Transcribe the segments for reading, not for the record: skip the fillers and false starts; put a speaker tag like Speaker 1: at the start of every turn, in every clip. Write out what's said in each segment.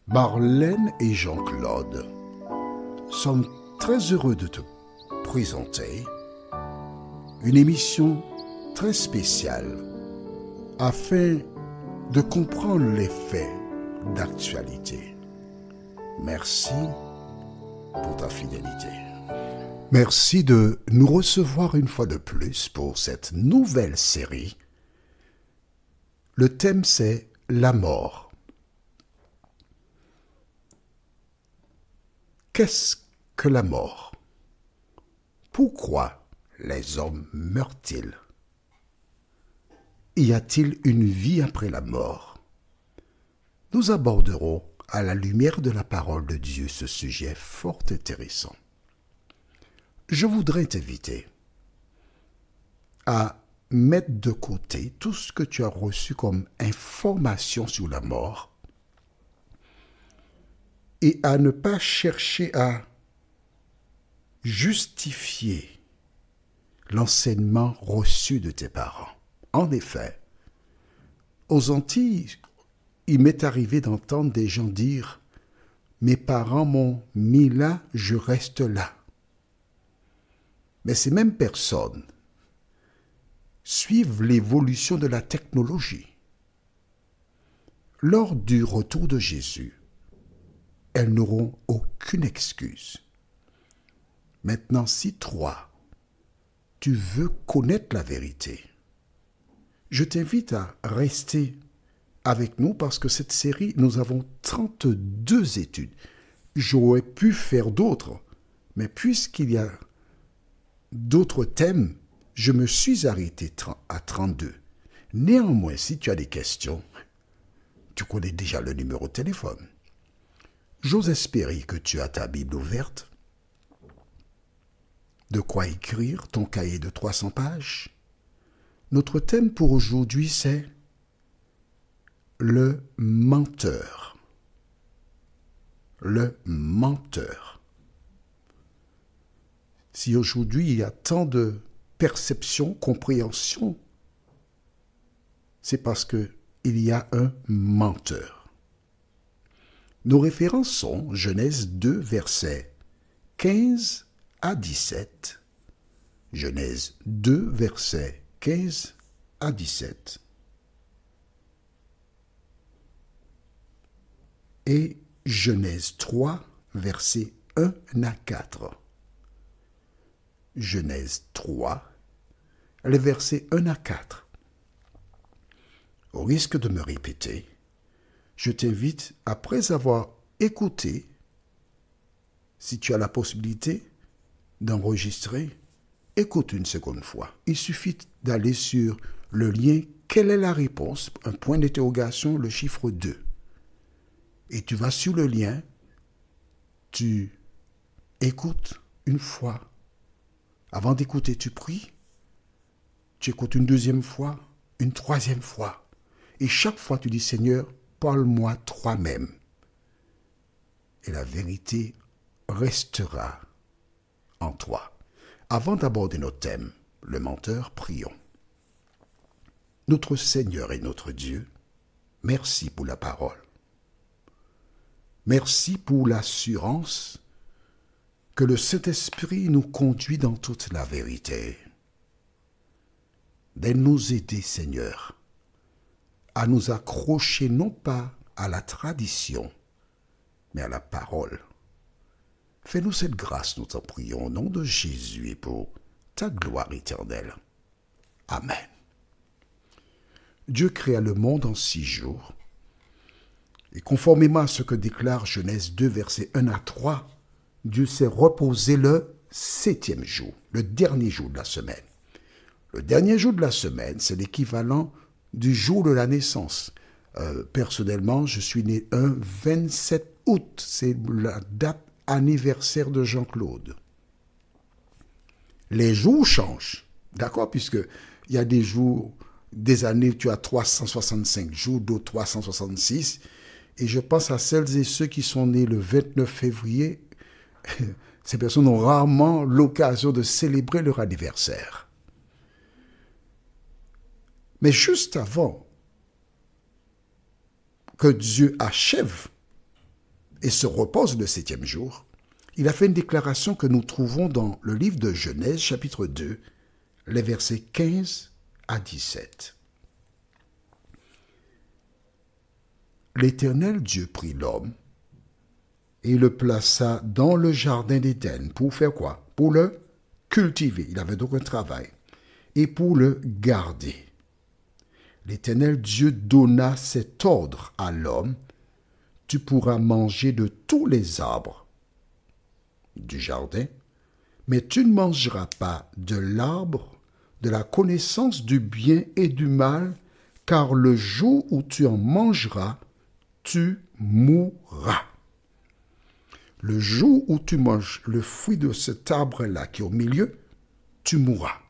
Speaker 1: Marlène et Jean-Claude sommes très heureux de te présenter une émission très spéciale afin de comprendre les faits d'actualité. Merci pour ta fidélité. Merci de nous recevoir une fois de plus pour cette nouvelle série. Le thème c'est la mort. Qu'est-ce que la mort? Pourquoi les hommes meurent-ils? Y a-t-il une vie après la mort? Nous aborderons à la lumière de la parole de Dieu ce sujet fort intéressant. Je voudrais t'inviter à mettre de côté tout ce que tu as reçu comme information sur la mort et à ne pas chercher à justifier l'enseignement reçu de tes parents. En effet, aux Antilles, il m'est arrivé d'entendre des gens dire « Mes parents m'ont mis là, je reste là ». Mais ces mêmes personnes suivent l'évolution de la technologie. Lors du retour de Jésus, elles n'auront aucune excuse. Maintenant, si toi, tu veux connaître la vérité, je t'invite à rester avec nous parce que cette série, nous avons 32 études. J'aurais pu faire d'autres, mais puisqu'il y a d'autres thèmes, je me suis arrêté à 32. Néanmoins, si tu as des questions, tu connais déjà le numéro de téléphone. J'ose espérer que tu as ta Bible ouverte, de quoi écrire ton cahier de 300 pages. Notre thème pour aujourd'hui, c'est le menteur. Le menteur. Si aujourd'hui il y a tant de perception, compréhension, c'est parce qu'il y a un menteur. Nos références sont Genèse 2, versets 15 à 17. Genèse 2, versets 15 à 17. Et Genèse 3, versets 1 à 4. Genèse 3, les versets 1 à 4. Au risque de me répéter, je t'invite, après avoir écouté, si tu as la possibilité d'enregistrer, écoute une seconde fois. Il suffit d'aller sur le lien « Quelle est la réponse ?» un point d'interrogation, le chiffre 2. Et tu vas sur le lien, tu écoutes une fois. Avant d'écouter, tu pries. Tu écoutes une deuxième fois, une troisième fois. Et chaque fois, tu dis « Seigneur, parle-moi toi-même. » Et la vérité restera en toi. Avant d'aborder notre thème, le menteur, prions. Notre Seigneur et notre Dieu, merci pour la parole. Merci pour l'assurance que le Saint-Esprit nous conduit dans toute la vérité. De nous aider, Seigneur, à nous accrocher non pas à la tradition, mais à la parole. Fais-nous cette grâce, nous t'en prions, au nom de Jésus et pour ta gloire éternelle. Amen. Dieu créa le monde en 6 jours, et conformément à ce que déclare Genèse 2, versets 1 à 3, Dieu s'est reposé le 7e jour, le dernier jour de la semaine. Le dernier jour de la semaine, c'est l'équivalent du jour de la naissance. Personnellement, je suis né un 27 août. C'est la date anniversaire de Jean-Claude. Les jours changent, d'accord? Puisqu'il y a des jours, des années, tu as 365 jours, d'autres 366. Et je pense à celles et ceux qui sont nés le 29 février. Ces personnes ont rarement l'occasion de célébrer leur anniversaire. Mais juste avant que Dieu achève et se repose le septième jour, il a fait une déclaration que nous trouvons dans le livre de Genèse, chapitre 2, les versets 15 à 17. L'Éternel Dieu prit l'homme et le plaça dans le jardin d'Éden. Pour faire quoi? Pour le cultiver. Il avait donc un travail. Et pour le garder. L'Éternel Dieu donna cet ordre à l'homme. Tu pourras manger de tous les arbres du jardin, mais tu ne mangeras pas de l'arbre de la connaissance du bien et du mal, car le jour où tu en mangeras, tu mourras. Le jour où tu manges le fruit de cet arbre-là qui est au milieu, tu mourras.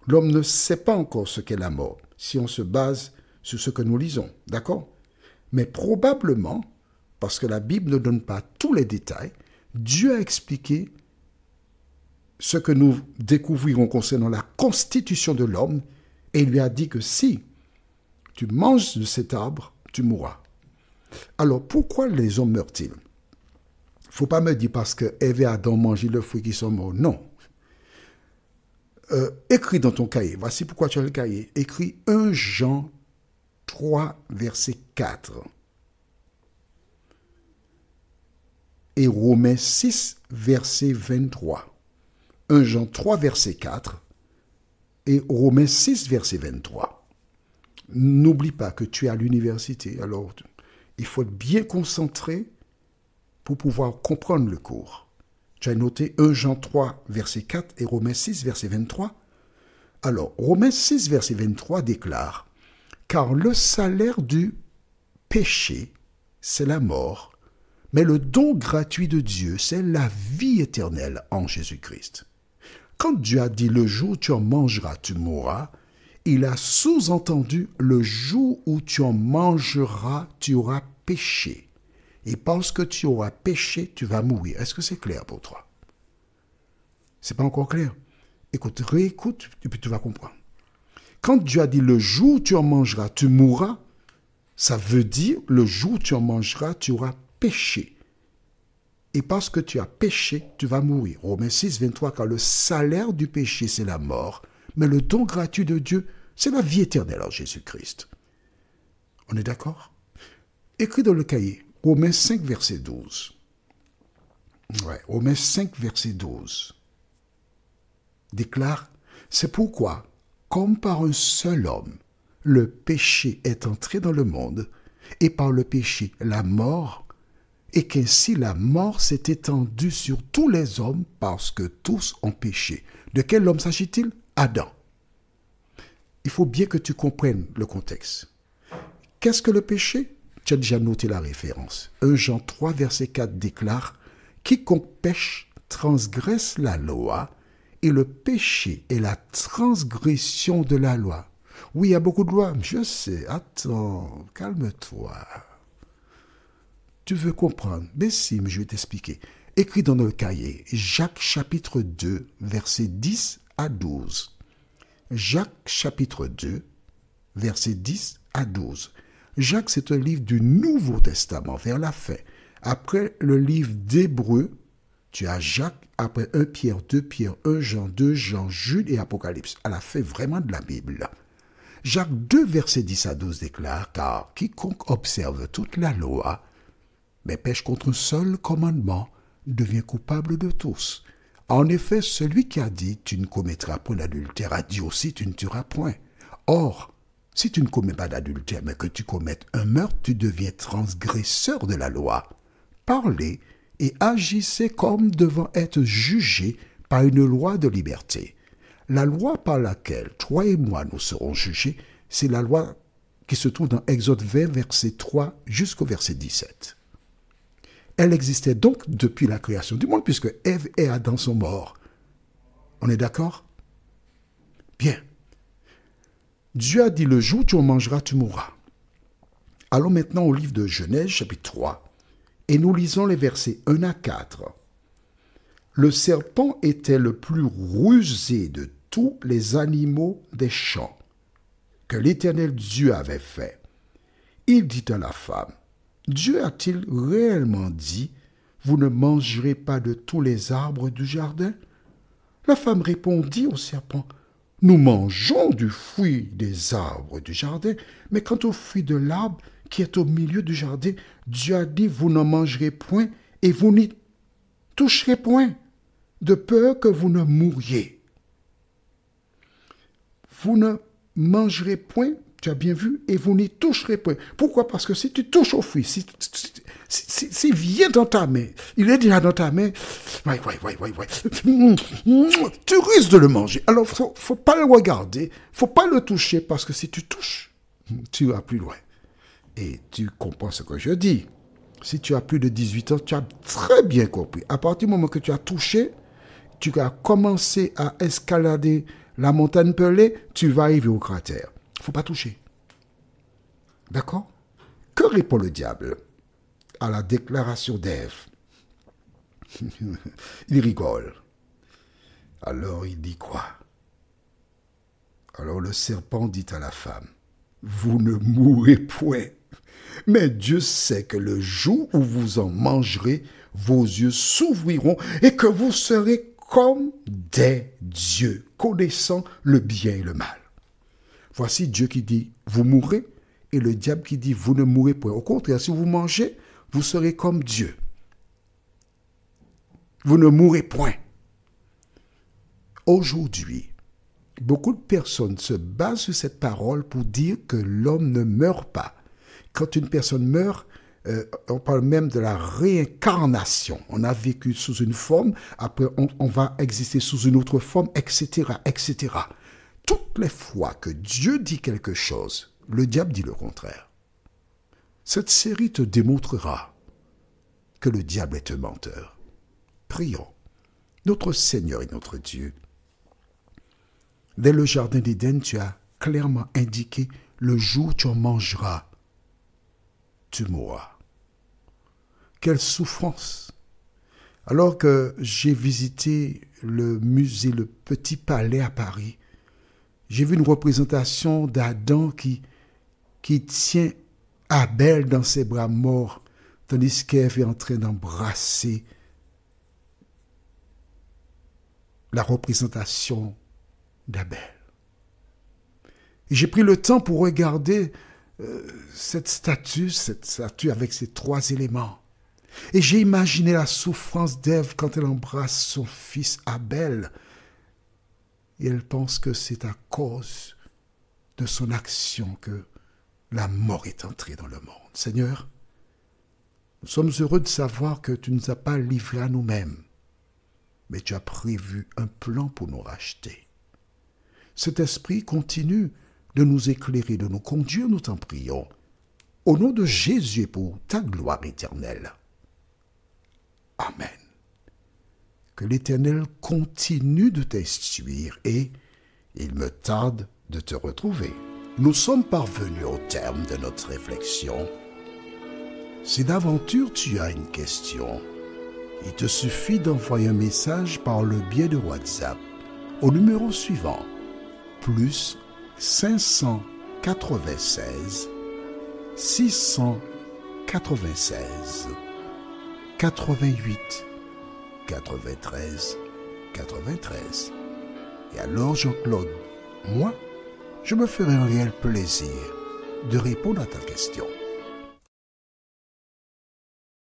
Speaker 1: L'homme ne sait pas encore ce qu'est la mort, si on se base sur ce que nous lisons, d'accord? Mais probablement, parce que la Bible ne donne pas tous les détails, Dieu a expliqué ce que nous découvrirons concernant la constitution de l'homme, et il lui a dit que si tu manges de cet arbre, tu mourras. Alors, pourquoi les hommes meurent-ils? Il ne faut pas me dire parce que Ève et Adam ont mangé le fruit qu'ils sont morts. Non. Écris dans ton cahier. Voici pourquoi tu as le cahier. Écris 1 Jean 3, verset 4. Et Romains 6, verset 23. 1 Jean 3, verset 4. Et Romains 6, verset 23. N'oublie pas que tu es à l'université. Alors, il faut être bien concentré pour pouvoir comprendre le cours. Tu as noté 1 Jean 3, verset 4 et Romains 6, verset 23. Alors, Romains 6, verset 23 déclare « Car le salaire du péché, c'est la mort, mais le don gratuit de Dieu, c'est la vie éternelle en Jésus-Christ. » Quand Dieu a dit « Le jour où tu en mangeras, tu mourras », il a sous-entendu « Le jour où tu en mangeras, tu auras péché. » Et parce que tu auras péché, tu vas mourir. Est-ce que c'est clair pour toi? C'est pas encore clair. Écoute, réécoute, et puis tu vas comprendre. Quand Dieu a dit le jour où tu en mangeras, tu mourras, ça veut dire le jour où tu en mangeras, tu auras péché. Et parce que tu as péché, tu vas mourir. Romains 6, 23, car le salaire du péché, c'est la mort, mais le don gratuit de Dieu, c'est la vie éternelle en Jésus-Christ. On est d'accord? Écris dans le cahier. Romains 5, verset 12. Ouais, Romains 5, verset 12. Déclare, c'est pourquoi, comme par un seul homme, le péché est entré dans le monde, et par le péché, la mort, et qu'ainsi la mort s'est étendue sur tous les hommes parce que tous ont péché. De quel homme s'agit-il? Adam. Il faut bien que tu comprennes le contexte. Qu'est-ce que le péché? Tu as déjà noté la référence. 1 Jean 3, verset 4 déclare « Quiconque pêche transgresse la loi, et le péché est la transgression de la loi. » Oui, il y a beaucoup de lois. Je sais. Attends, calme-toi. Tu veux comprendre? Mais si, mais je vais t'expliquer. Écris dans le cahier, Jacques chapitre 2, verset 10 à 12. Jacques chapitre 2, verset 10 à 12. Jacques, c'est un livre du Nouveau Testament, vers la fin. Après le livre d'Hébreux, tu as Jacques, après 1 Pierre, 2 Pierre, 1 Jean, 2 Jean, Jude et Apocalypse. À la fin vraiment de la Bible. Jacques 2, verset 10 à 12 déclare, « Car quiconque observe toute la loi, mais pêche contre un seul commandement, devient coupable de tous. En effet, celui qui a dit, tu ne commettras point d'adultère, a dit aussi, tu ne tueras point. Or, si tu ne commets pas d'adultère, mais que tu commettes un meurtre, tu deviens transgresseur de la loi. Parlez et agissez comme devant être jugés par une loi de liberté. La loi par laquelle toi et moi nous serons jugés, c'est la loi qui se trouve dans Exode 20, verset 3 jusqu'au verset 17. Elle existait donc depuis la création du monde, puisque Ève et Adam sont morts. On est d'accord? Bien. Dieu a dit, le jour où tu en mangeras, tu mourras. Allons maintenant au livre de Genèse, chapitre 3, et nous lisons les versets 1 à 4. Le serpent était le plus rusé de tous les animaux des champs que l'Éternel Dieu avait fait. Il dit à la femme, Dieu a-t-il réellement dit, vous ne mangerez pas de tous les arbres du jardin? La femme répondit au serpent, nous mangeons du fruit des arbres du jardin, mais quant au fruit de l'arbre qui est au milieu du jardin, Dieu a dit, vous n'en mangerez point et vous n'y toucherez point, de peur que vous ne mouriez. Vous ne mangerez point, tu as bien vu, et vous n'y toucherez point. Pourquoi? Parce que si tu touches au fruit, s'il vient dans ta main, il est déjà dans ta main, tu risques de le manger. Alors, faut pas le regarder, faut pas le toucher, parce que si tu touches, tu vas plus loin. Et tu comprends ce que je dis. Si tu as plus de 18 ans, tu as très bien compris. À partir du moment que tu as touché, tu as commencé à escalader la montagne Pelée, tu vas arriver au cratère. Il ne faut pas toucher. D'accord? Que répond le diable à la déclaration d'Ève? Il rigole. Alors il dit quoi? Alors le serpent dit à la femme, vous ne mourrez point. Mais Dieu sait que le jour où vous en mangerez, vos yeux s'ouvriront et que vous serez comme des dieux, connaissant le bien et le mal. Voici Dieu qui dit, vous mourrez, et le diable qui dit, vous ne mourrez point. Au contraire, si vous mangez, vous serez comme Dieu. Vous ne mourrez point. Aujourd'hui, beaucoup de personnes se basent sur cette parole pour dire que l'homme ne meurt pas. Quand une personne meurt, on parle même de la réincarnation. On a vécu sous une forme, après on va exister sous une autre forme, etc., etc. Toutes les fois que Dieu dit quelque chose, le diable dit le contraire. Cette série te démontrera que le diable est un menteur. Prions. Notre Seigneur et notre Dieu, dès le jardin d'Éden, tu as clairement indiqué le jour où tu en mangeras, tu mourras. Quelle souffrance! Alors que j'ai visité le musée, le Petit Palais à Paris, j'ai vu une représentation d'Adam qui tient Abel dans ses bras morts, tandis qu'Ève est en train d'embrasser la représentation d'Abel. Et j'ai pris le temps pour regarder cette statue avec ses trois éléments. Et j'ai imaginé la souffrance d'Ève quand elle embrasse son fils Abel. Et elle pense que c'est à cause de son action que la mort est entrée dans le monde. Seigneur, nous sommes heureux de savoir que tu ne nous as pas livrés à nous-mêmes, mais tu as prévu un plan pour nous racheter. Cet esprit continue de nous éclairer, de nous conduire, nous t'en prions. Au nom de Jésus et pour ta gloire éternelle. Amen. Que l'Éternel continue de t'instruire et il me tarde de te retrouver. Nous sommes parvenus au terme de notre réflexion. Si d'aventure tu as une question, il te suffit d'envoyer un message par le biais de WhatsApp au numéro suivant, plus 596 696 88 93 93. Et alors Jean-Claude, moi, je me ferai un réel plaisir de répondre à ta question.